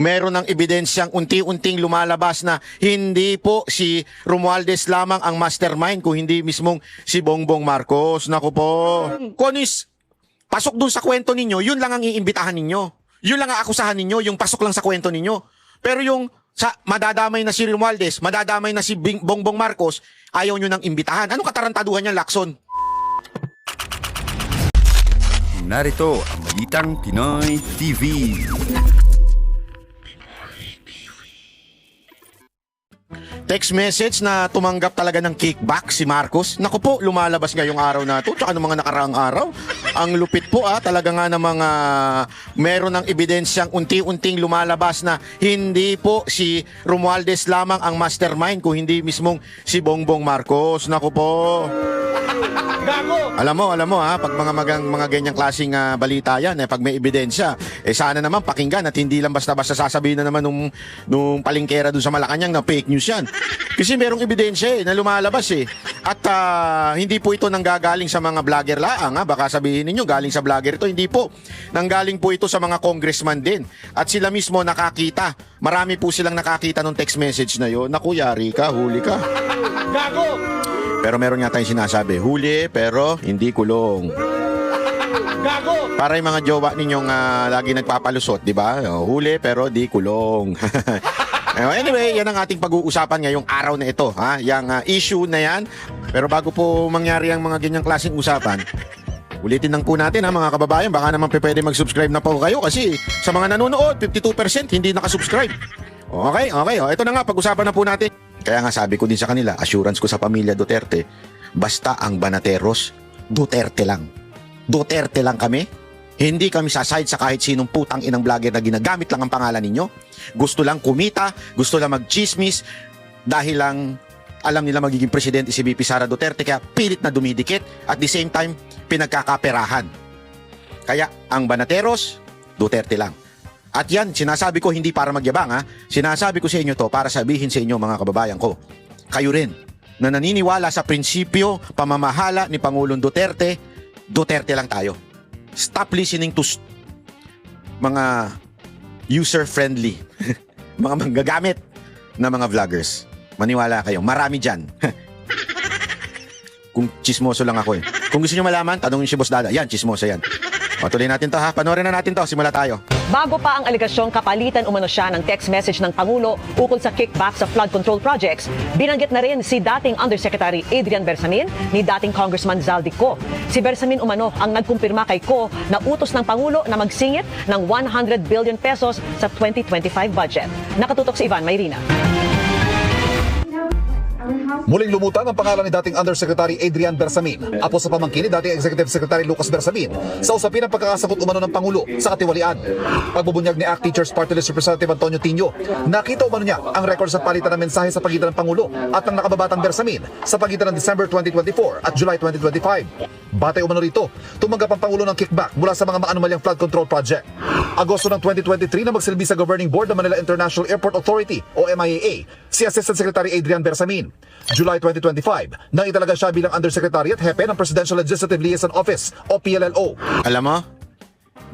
meron ng ebidensyang unti-unting lumalabas na hindi po si Romualdez lamang ang mastermind kung hindi mismong si Bongbong Marcos. Naku po. Konis, pasok dun sa kwento ninyo, yun lang ang iimbitahan ninyo. Yun lang ang akusahan ninyo, yung pasok lang sa kwento ninyo. Pero yung madadamay na si Romualdez, madadamay na si Bongbong Marcos, ayaw nyo nang imbitahan. Anong katarantaduhan niyan, Lacson? Narito ang Balitang Pinoy TV. Text message na tumanggap talaga ng kickback si Marcos. Naku po, lumalabas ngayong araw na ito. Tsaka ng mga nakaraang araw. Ang lupit po talaga nga ng mga meron ng ebidensyang unti-unting lumalabas na hindi po si Romualdez lamang ang mastermind kung hindi mismong si Bongbong Marcos. Naku po. Alam mo pag mga ganyang klaseng balita yan, pag may ebidensya, sana naman pakinggan at hindi lang basta-basta sasabihin na naman nung palingkera dun sa Malacanang na fake news yan. Kasi merong ebidensya na lumalabas At hindi po ito nanggagaling sa mga vlogger laang. Baka sabihin ninyo galing sa vlogger ito. Hindi po. Nanggaling po ito sa mga congressman din. At sila mismo nakakita. Marami po silang nakakita ng text message na yon. Naku, yari ka, huli ka. Gago! Pero meron nga tayong sinasabi, huli pero hindi kulong. Gago! Para yung mga jowa ninyong lagi nagpapalusot, di ba? Huli pero di kulong. Anyway, yan ang ating pag-uusapan ngayong araw na ito. Yang issue na yan. Pero bago po mangyari ang mga ganyang klaseng usapan, ulitin lang po natin mga kababayan. Baka naman pwede mag-subscribe na po kayo kasi sa mga nanonood, 52% hindi nakasubscribe. Okay. Ito na nga, pag-usapan na po natin. Kaya nga sabi ko din sa kanila, assurance ko sa pamilya Duterte, basta ang Banateros, Duterte lang. Duterte lang kami. Hindi kami saside sa kahit sinong putang inang vlogger na ginagamit lang ang pangalan ninyo. Gusto lang kumita, gusto lang mag-chismis, dahil lang alam nila magiging presidente si VP Sara Duterte, kaya pilit na dumidikit, at the same time, pinagkakaperahan. Kaya ang Banateros, Duterte lang. At yan, sinasabi ko hindi para magyabang Sinasabi ko sa inyo to para sabihin sa inyo mga kababayan ko. Kayo rin na naniniwala sa prinsipyo, pamamahala ni Pangulong Duterte, Duterte lang tayo. Stop listening to mga user-friendly, mga manggagamit na mga vloggers. Maniwala kayo, marami dyan. Kung chismoso lang ako Kung gusto nyo malaman, tanongin si Boss Dada. Yan, chismoso yan. Tuloy natin to Panoorin na natin to. Simula tayo. Bago pa ang aligasyong kapalitan umano siya ng text message ng Pangulo ukol sa kickback sa flood control projects, binanggit na rin si dating Undersecretary Adrian Bersamin ni dating Congressman Zaldi Co. Si Bersamin umano ang nagkumpirma kay Co na utos ng Pangulo na magsingit ng 100 billion pesos sa 2025 budget. Nakatutok si Ivan Mayrina. Muling lumutan ang pangalan ni dating Undersecretary Adrian Bersamin, apo sa pamangkin ni dating Executive Secretary Lucas Bersamin, sa usapin ng pagkakasagot umano ng Pangulo sa katiwalian. Pagbubunyag ni ACT Teachers Party List Representative Antonio Tino, nakita umano niya ang record sa palitan ng mensahe sa pagitan ng Pangulo at ng nakababatang Bersamin sa pagitan ng December 2024 at July 2025. Batay umano rito, tumanggap ang Pangulo ng kickback mula sa mga maanumalyang flood control project. Agosto ng 2023 na magsilbi sa Governing Board ng Manila International Airport Authority o MIAA si Assistant Secretary Adrian Bersamin. July 2025, nang italaga siya bilang Undersecretary at Hepe ng Presidential Legislative Liaison Office o PLLO. Alam mo,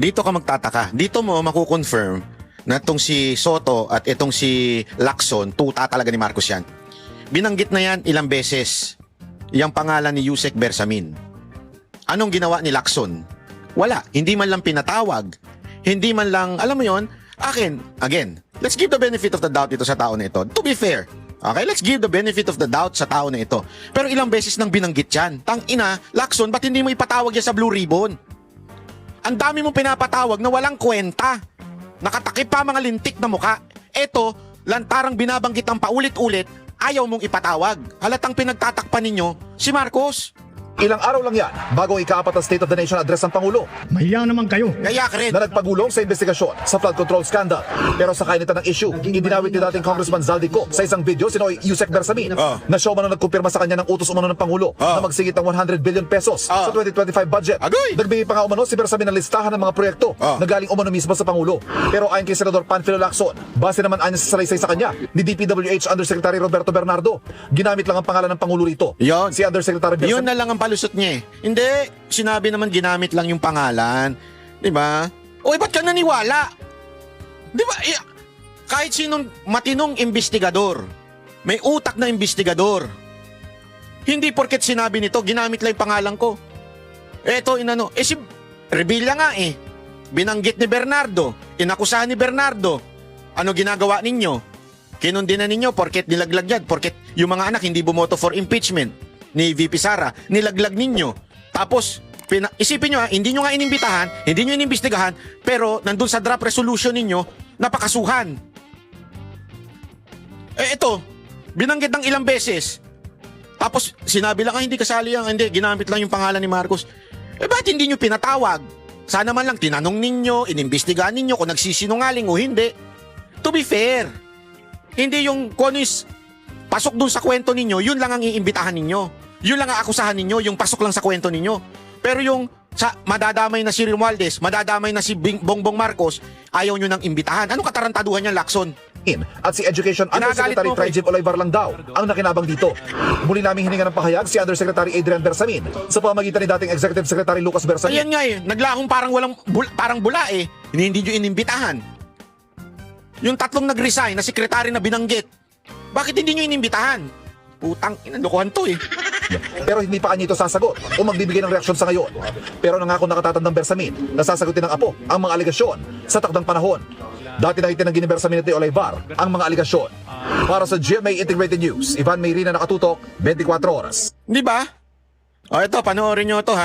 dito ka magtataka. Dito mo makukonfirm na itong si Soto at itong si Lacson, tuta talaga ni Marcos yan. Binanggit na yan ilang beses yung pangalan ni Yusek Bersamin. Anong ginawa ni Lacson? Wala. Hindi man lang pinatawag. Hindi man lang, alam mo yon, again, let's give the benefit of the doubt ito sa tao na ito. To be fair, okay, let's give the benefit of the doubt sa tao na ito. Pero ilang beses nang binanggit yan. Tangina, Lacson, ba't hindi mo ipatawag yan sa Blue Ribbon? Ang dami mong pinapatawag na walang kwenta. Nakatakip pa mga lintik na muka. Eto, lantarang binabanggit ang paulit-ulit, ayaw mong ipatawag. Halatang pinagtatakpan ninyo si Marcos. Ilang araw lang yan bago ikaapat ang State of the Nation address ng Pangulo Mahiya naman kayo. Kaya ka rin. na nagpagulong sa investigasyon sa flood control scandal. Pero sa kainitan ng issue, idinawit ni dating Congressman Zaldi Co sa isang video sinoy Yusek Bersamin na siya umano nagkumpirma sa kanya ng utos umano ng Pangulo na magsingit ng 100 billion pesos sa 2025 budget. Agoy! Nagbigay pa nga umano si Bersamin ng listahan ng mga proyekto na galing umano mismo sa Pangulo. Pero ayon kay Senador Panfilo Lacson, base naman anya sa salaysay sa kanya ni DPWH Undersecretary Roberto Bernardo, ginamit lang ang pangalan ng Pangulo rito. Yon. Si Undersecretary Bersamin. Yun na lang ang palusot niya Hindi, sinabi naman ginamit lang yung pangalan. Di ba? O ba't ka naniwala? Di ba? kahit sinong matinong investigador, may utak na investigador, hindi porket sinabi nito, ginamit lang yung pangalan ko. Eto, inano, si Revilla nga binanggit ni Bernardo, inakusahan ni Bernardo. Ano ginagawa ninyo? Kinundina ninyo porket nilaglag yan, porket yung mga anak hindi bumoto for impeachment ni VP Sara, nilaglag ninyo. Tapos, isipin nyo hindi nyo nga inimbitahan, hindi nyo inimbestigahan, pero nandun sa draft resolution ninyo, napakasuhan. Ito, binanggit ng ilang beses. Tapos, sinabi lang, hindi kasali yan, hindi, ginamit lang yung pangalan ni Marcos. Ba't hindi nyo pinatawag? Sana man lang tinanong ninyo, inimbestigahan ninyo kung nagsisinungaling o hindi. To be fair, hindi yung kung ano is pasok dun sa kwento ninyo, yun lang ang iimbitahan ninyo. Yun lang ang akusahan ninyo, yung pasok lang sa kwento ninyo. Pero yung madadamay na si Romualdez, madadamay na si Bongbong Marcos, ayaw nyo nang imbitahan. Anong katarantaduhan niya, Lacson? At si Education Ginagalit Undersecretary mo, Trajib Olivar lang daw ang nakinabang dito. Muli naming hininga ng pahayag si Undersecretary Adrian Bersamin sa pamagitan ni dating Executive Secretary Lucas Bersamin. Ayan nga naglahong parang bula hindi nyo inimbitahan. Yung tatlong nag-resign na sekretary na binanggit, bakit hindi nyo inimbitahan? Putang, inandukuhan to Pero hindi pa kanya ito sasagot o magbibigay ng reaksyon sa ngayon. Pero nangako nakatatandang Bersamin na sasagutin ng apo ang mga aligasyon sa takdang panahon. Dati na itinanggi ni Bersamin at Olivar ang mga aligasyon. Para sa GMA Integrated News, Ivan Mayrina, nakatutok, 24 oras. Di ba? O ito, panoorin nyo ito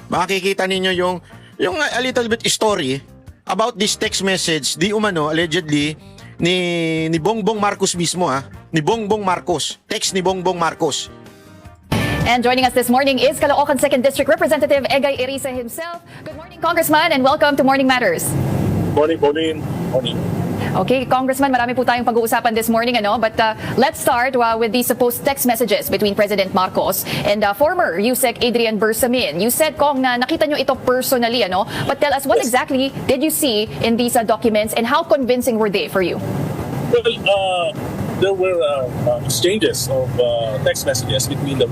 Makikita ninyo yung a little bit story about this text message, di umano, allegedly, ni Bongbong Marcos mismo ni Bongbong Marcos. Text ni Bongbong Marcos. And joining us this morning is Caloocan 2nd District Representative Egay Irisa himself. Good morning, Congressman, and welcome to Morning Matters. Morning. Okay, Congressman, marami po tayong pag-uusapan this morning, but let's start with the supposed text messages between President Marcos and former USEC Adrian Bersamin. You said, Kong, na nakita nyo ito personally, but tell us what exactly did you see in these documents and how convincing were they for you? Well, there were exchanges of text messages between the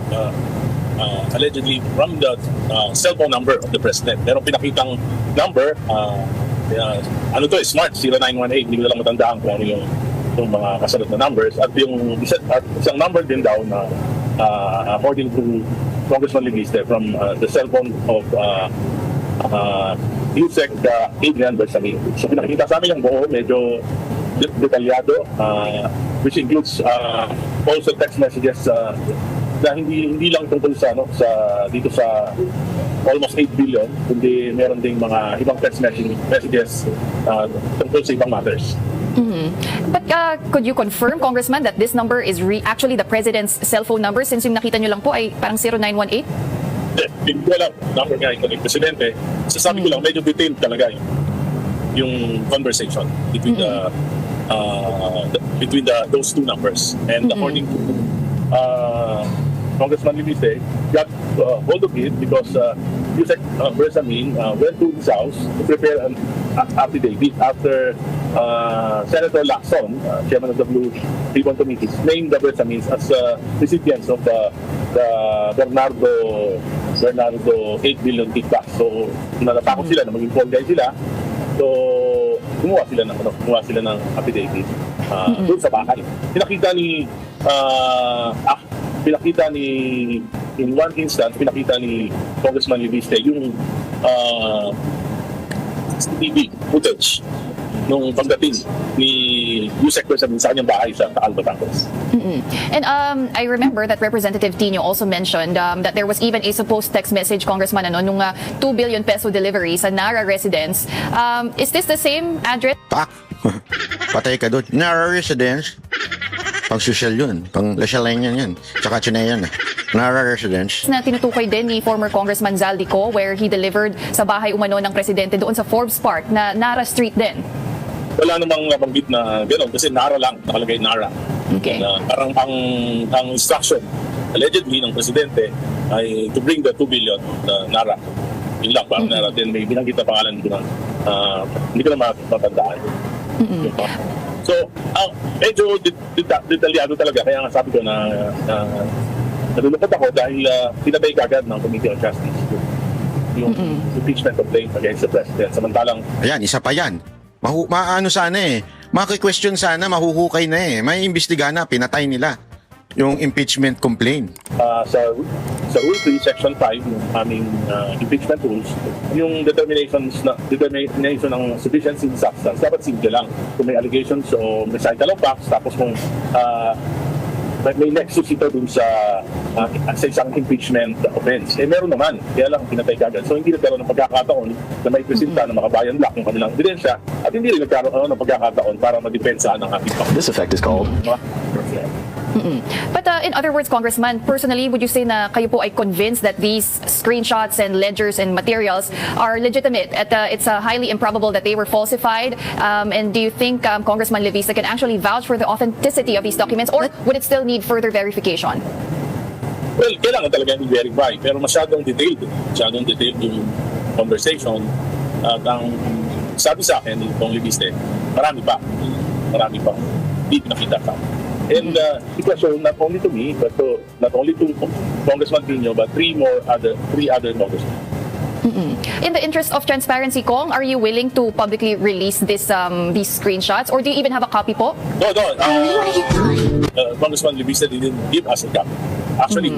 allegedly from the cell phone number of the president. Meron pinakitang number, smart 0918, hindi ko lang matandaan kung ano yung mga kasalat na numbers, at yung isang number din daw na according to Congressman Leguiste from the cell phone of USEC Adrian Bersamin. So pinakita sa amin yung buo, medyo detalyado, which includes also text messages na hindi lang tungkol sa dito sa almost 8 billion, kundi meron ding mga ibang text messages tungkol sa ibang matters. But could you confirm, Congressman, that this number is actually the President's cell phone number, since yung nakita nyo lang po ay parang 0918? Hindi ko alam, number nga ito ng Presidente. Sasabi ko lang, medyo detailed talaga yung conversation between those two numbers. And according to Congressman Leguiste, got hold of it because USEC Bersamin went to his house to prepare an affidavit after Senator Lacson, chairman of the Blue Ribbon Committee, named the Bersamins as recipients of the Bernardo 8 billion kickback. So natatakot sila na maging fall guy sila. So gumawa sila ng affidavit doon sa bahay. In one instance, pinakita ni Congressman Leguiste yung TV footage nung pagdating ni USEC Bersamin sa kanyang bahay sa Taal, Batangas. And I remember that Representative Tino also mentioned that there was even a supposed text message, Congressman, nung 2 billion peso delivery sa Nara residence. Is this the same address? Patay ka doon. Nara residence. Pang social yun. Pang lasyalayan yan. Tsaka Chineyan. Nara residence. Na tinutukoy din ni former Congressman Zaldico, where he delivered sa bahay umano ng presidente doon sa Forbes Park na Nara Street din. Wala namang nabanggit na gano'n kasi Nara lang, nakalagay Nara. Okay. Parang ang instruction allegedly ng presidente ay to bring the 2 billion Nara. Yun lang, parang Nara. Then may binanggit na pangalan ko na hindi ko na matandaan. So, medyo detalyado talaga. Kaya nga sabi ko na nalulungkot ako dahil pinatay kagad ng Committee on Justice yung impeachment complaint against the President. Samantalang... Ayan, isa pa yan. Maano sana Maki-question sana, mahuhukay na eh. May imbestigahan na, pinatay nila yung impeachment complaint. Sa Rule 3, Section 5, yung aming impeachment rules, yung determination ng sufficiency in substance, dapat simple lang. Kung may allegations o may cital of facts, tapos kung may nexus ito dun sa isang impeachment offense. Meron naman, kaya lang pinatay kagad. So hindi nagkaroon ng pagkakataon na may presenta ng mga bayan black ng kanilang ebidensya at hindi rin nagkaroon ng pagkakataon para madepensa ng ating pang. This effect is called. But in other words, Congressman, personally, would you say na kayo po ay convinced that these screenshots and ledgers and materials are legitimate? At it's highly improbable that they were falsified. And do you think Congressman Levista can actually vouch for the authenticity of these documents, or would it still need further verification? Well, kailangan talaga i-verify, pero masyadong detailed yung conversation. At ang sabi sa akin, itong Leviste, marami pa, hindi pinakita ka. And it was shown not only to me, but not only to Congressman Pino, but three other congressmen. In the interest of transparency, Kong, are you willing to publicly release these screenshots, or do you even have a copy po? No. Congressman Levista didn't give us a copy. Actually,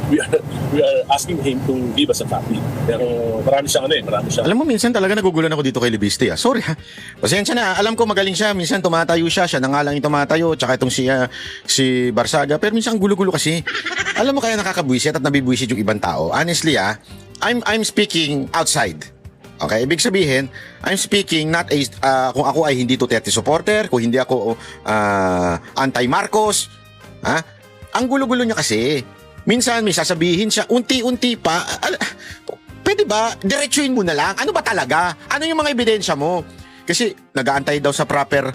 we are asking him to give us a copy. Pero marami siyang. Alam mo, minsan talaga nagugulan ako dito kay Libiste. Sorry ha. Pasensya na. Alam ko magaling siya. Minsan tumatayo siya. Siya na nga lang yung tumatayo. Tsaka itong si Barsaga. Pero minsan ang gulo-gulo kasi. Alam mo kaya nakakabwisit at nabibwisit yung ibang tao. Honestly I'm speaking outside. Okay? Ibig sabihin, I'm speaking not kung ako ay hindi Duterte supporter, kung hindi ako anti-Marcos. Ha? Ang gulo-gulo niya kasi. Minsan may sasabihin siya, unti-unti pa. Pwede ba, diretsuin mo na lang? Ano ba talaga? Ano yung mga ebidensya mo? Kasi nag-aantay daw sa proper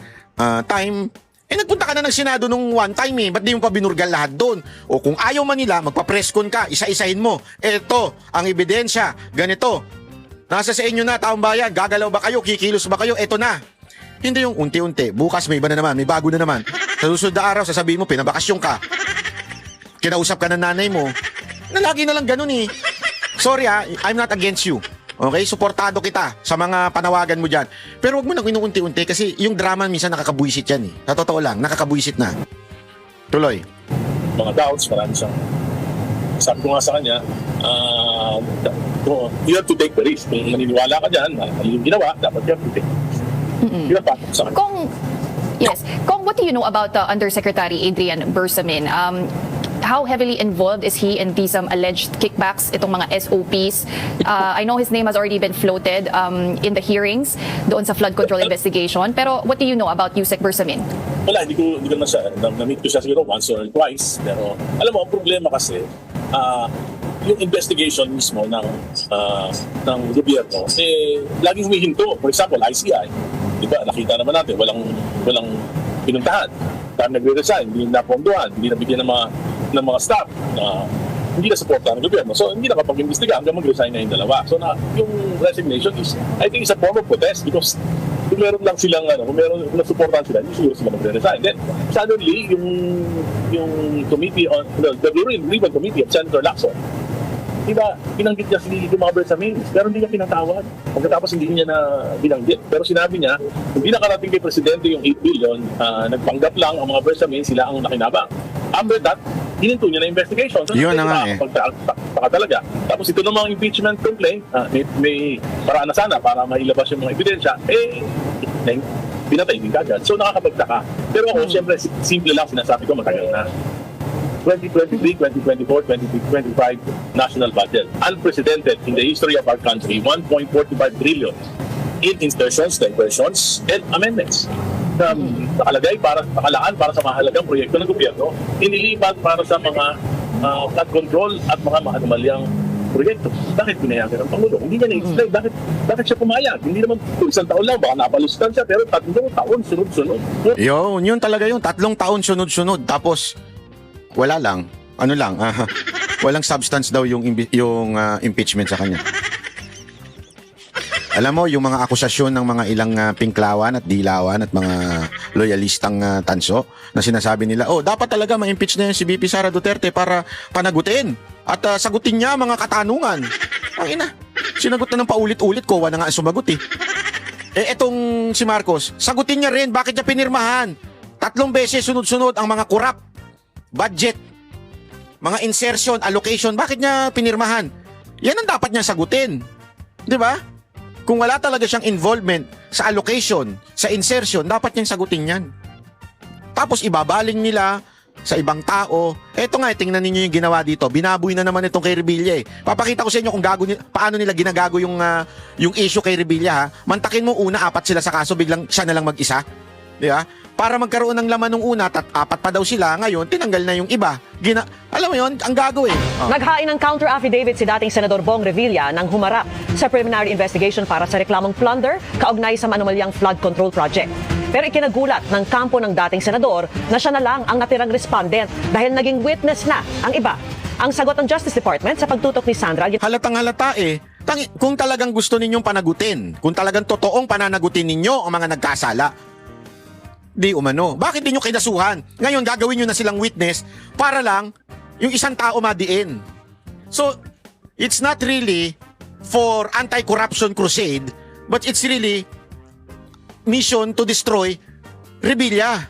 time. Nagpunta ka na ng Senado nung one time eh. Ba't di mo pa binurgal lahat doon? O kung ayaw man nila, magpa-presscon ka, isa-isahin mo. Eto, ang ebidensya, ganito. Nasa sa inyo na, taong bayan, gagalaw ba kayo, kikilos ba kayo, eto na. Hindi yung unti-unti, bukas may iba na naman, may bago na naman. Sa susunod na araw, sasabihin mo, pinabakasyon ka. Kinausap ka ng nanay mo, na lagi na lang ganun eh. Sorry I'm not against you. Okay, suportado kita sa mga panawagan mo dyan. Pero wag mo nang inuunti-unti kasi yung drama minsan nakakabwisit yan eh. Sa totoo lang, nakakabwisit na. Tuloy. Mga doubts, marami siyang. Sabi ko nga sa kanya, you have to take the risk. Kung naniniwala ka dyan, yung ginawa, dapat you have to take the risk. Yun ang patok sa kanya. Kong, what do you know about Undersecretary Adrian Bersamin? How heavily involved is he in these alleged kickbacks, itong mga SOPs? I know his name has already been floated in the hearings doon sa flood control investigation. Pero what do you know about Yusek Bersamin? Wala, hindi ko naman siya. Na-meet ko siya siguro once or twice. Pero alam mo, ang problema kasi, yung investigation mismo ng gobyerno, laging humihinto. For example, ICI. Diba, nakita naman natin, walang pinuntahan. Dahil nagre-resign, hindi napondohan, hindi nabigyan ng mga staff na hindi na supportahan ng gobyerno. So, hindi nakapag-imbestiga hanggang mag-resign na yung dalawa. So, yung resignation is, I think, is a form of protest because kung meron lang silang, kung nasuportahan sila, hindi siguro sila mag-resign. Then, suddenly, yung committee on, the Ribbon Committee of Senator Lacson, diba, binanggit niya si mga Bersamin, pero hindi niya pinatawad. Pagkatapos hindi niya na binanggit. Pero sinabi niya, hindi nakarating kay Presidente yung 8 billion, nagpanggap lang ang mga Bersamin, sila ang nakinabang. After that, hininto niya na investigation. So, yun na nga eh. Pagtaka talaga. Tapos ito namang impeachment complaint, may paraan na sana para mailabas yung mga ebidensya, pinatay din kagad. So nakakapagtaka. Pero ako, siyempre, simple lang sinasabi ko, matagal na. 2023, 2024, 2025 national budget. Unprecedented in the history of our country, 1.45 trillion in insertions, diversions, and amendments. Nakalagay nakalaan para sa mahalagang proyekto ng gobyerno, inilipat para sa mga flood control at mga anomalyang proyekto. Bakit pinayagan ng Pangulo? Hindi niya na-explain. Bakit siya pumayag? Hindi naman isang taon lang, baka napalustan siya, pero 3 taon sunod-sunod. Yun talaga yun. 3 taon sunod-sunod. Tapos, wala lang. Walang substance daw yung impeachment sa kanya. Alam mo, yung mga akusasyon ng mga ilang pinklawan at dilawan at mga loyalistang tanso na sinasabi nila, dapat talaga ma-impeach na yun si VP Sara Duterte para panagutin at sagutin niya mga katanungan. Ang ina, sinagot na ng paulit-ulit, kowa na nga ang sumagot eh. Etong si Marcos, sagutin niya rin bakit niya pinirmahan. 3 beses sunod-sunod ang mga corrupt budget, mga insertion, allocation, bakit niya pinirmahan? Yan ang dapat niya sagutin. 'Di ba? Kung wala talaga siyang involvement sa allocation, sa insertion, dapat niyang sagutin yan. Tapos ibabaling nila sa ibang tao. Eto nga, tingnan ninyo yung ginawa dito. Binaboy na naman itong kay Revilla eh. Papakita ko sa inyo kung paano nila ginagago yung issue kay Revilla ha. Mantakin mo una, 4 sila sa kaso, biglang siya na lang mag-isa. Di ba? Para magkaroon ng laman nung una, 4 pa daw sila, ngayon tinanggal na yung iba. Alam mo yun, ang gago eh. Oh. Naghain ng counter affidavit si dating Senador Bong Revilla nang humarap sa preliminary investigation para sa reklamong plunder kaugnay sa manumalyang flood control project. Pero ikinagulat ng kampo ng dating senador na siya na lang ang natirang respondent dahil naging witness na ang iba. Ang sagot ng Justice Department sa pagtutok ni Sandra Halatang halata eh. Kung talagang gusto ninyong panagutin, kung talagang totoong pananagutin ninyo ang mga nagkasala, di umano. Bakit di nyo kinasuhan? Ngayon gagawin nyo na silang witness para lang yung isang tao madiin. So, it's not really for anti-corruption crusade, but it's really mission to destroy Revilla.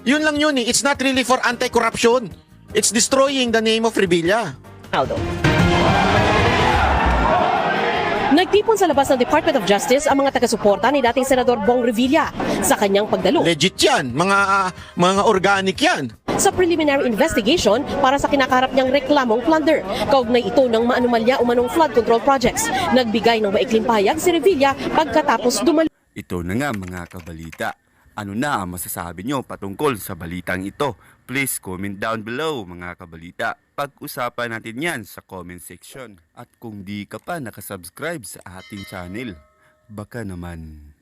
Yun lang yun eh. It's not really for anti-corruption. It's destroying the name of Revilla. Aldo. Nagtipon sa labas ng Department of Justice ang mga taga-suporta ni dating Senador Bong Revilla sa kanyang pagdalo Legit yan. Mga organic yan. sa preliminary investigation para sa kinakaharap niyang reklamong plunder. Kaugnay ito ng maanumalya umanong flood control projects. Nagbigay ng maikling pahayag si Revilla pagkatapos dumalo. Ito na nga mga kabalita. Ano na ang masasabi nyo patungkol sa balitang ito? Please comment down below mga kabalita. Pag-usapan natin yan sa comment section. At kung di ka pa nakasubscribe sa ating channel, baka naman